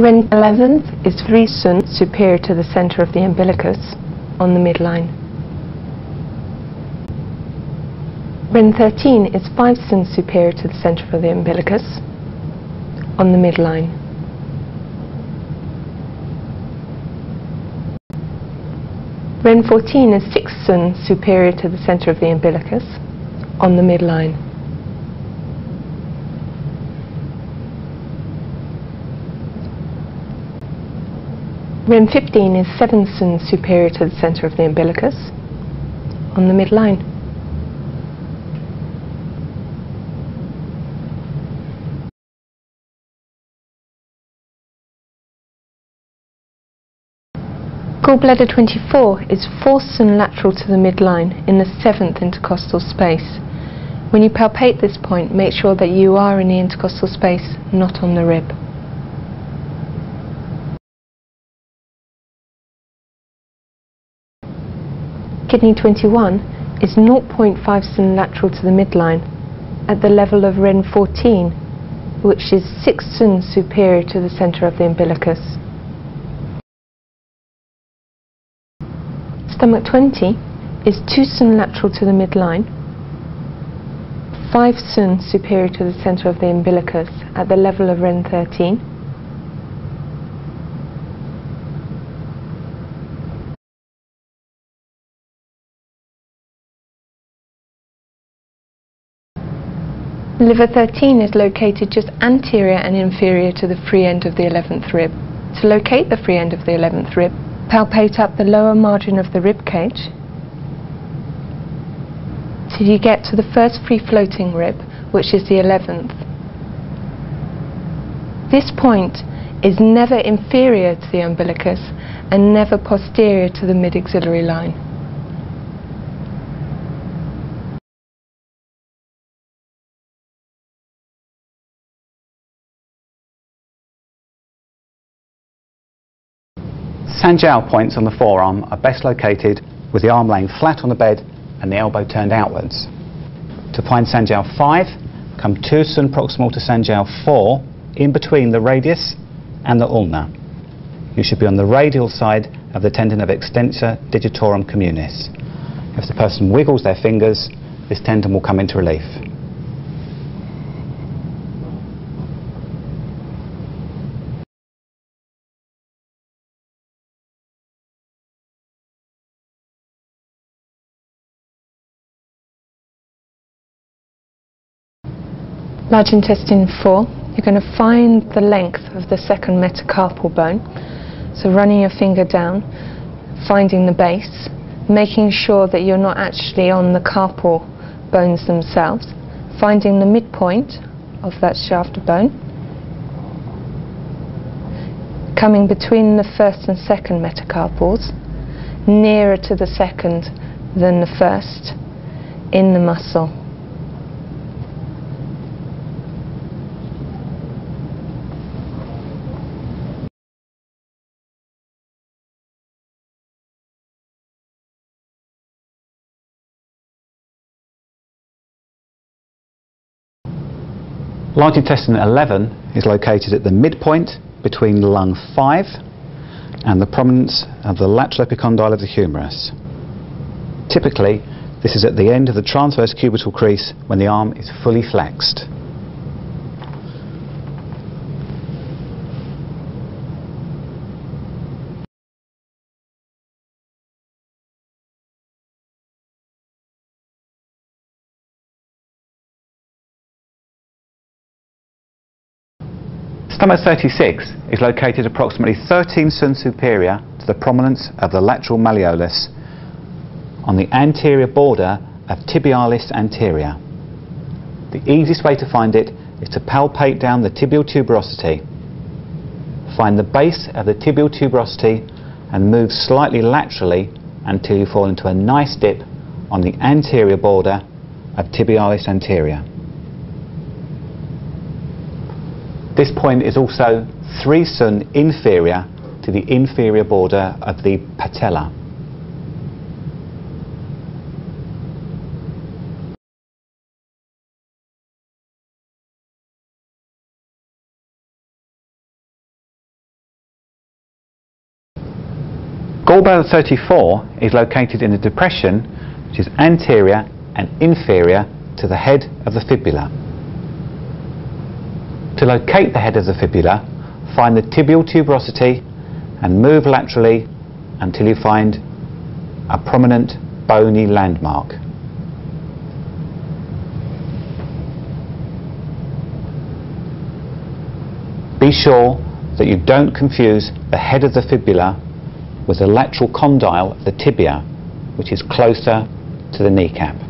Ren 11 is 3 sun superior to the center of the umbilicus on the midline. Ren 13 is 5 sun superior to the center of the umbilicus on the midline. Ren 14 is 6 sun superior to the center of the umbilicus on the midline. Ren 15 is 7 sun superior to the center of the umbilicus on the midline. Gallbladder 24 is 4 sun lateral to the midline in the 7th intercostal space. When you palpate this point, make sure that you are in the intercostal space, not on the rib. Kidney 21 is 0.5 sun lateral to the midline at the level of Ren 14, which is 6 sun superior to the center of the umbilicus. Stomach 20 is 2 sun lateral to the midline, 5 sun superior to the center of the umbilicus at the level of Ren 13. Liver 13 is located just anterior and inferior to the free end of the 11th rib. To locate the free end of the 11th rib, palpate up the lower margin of the rib cage till you get to the first free floating rib, which is the 11th. This point is never inferior to the umbilicus and never posterior to the mid-axillary line. Sanjiao points on the forearm are best located with the arm laying flat on the bed and the elbow turned outwards. To find Sanjiao 5, come 2 sun proximal to Sanjiao 4 in between the radius and the ulna. You should be on the radial side of the tendon of extensor digitorum communis. If the person wiggles their fingers, this tendon will come into relief. Large intestine 4, you're going to find the length of the second metacarpal bone. So running your finger down, finding the base, making sure that you're not actually on the carpal bones themselves, finding the midpoint of that shaft of bone, coming between the first and second metacarpals, nearer to the second than the first in the muscle. Large intestine 11 is located at the midpoint between lung 5 and the prominence of the lateral epicondyle of the humerus. Typically, this is at the end of the transverse cubital crease when the arm is fully flexed. Stomach 36 is located approximately 13 sun superior to the prominence of the lateral malleolus on the anterior border of tibialis anterior. The easiest way to find it is to palpate down the tibial tuberosity. Find the base of the tibial tuberosity and move slightly laterally until you fall into a nice dip on the anterior border of tibialis anterior. This point is also 3 sun inferior to the inferior border of the patella. Gallbladder 34 is located in the depression which is anterior and inferior to the head of the fibula. To locate the head of the fibula, find the tibial tuberosity and move laterally until you find a prominent bony landmark. Be sure that you don't confuse the head of the fibula with the lateral condyle of the tibia, which is closer to the kneecap.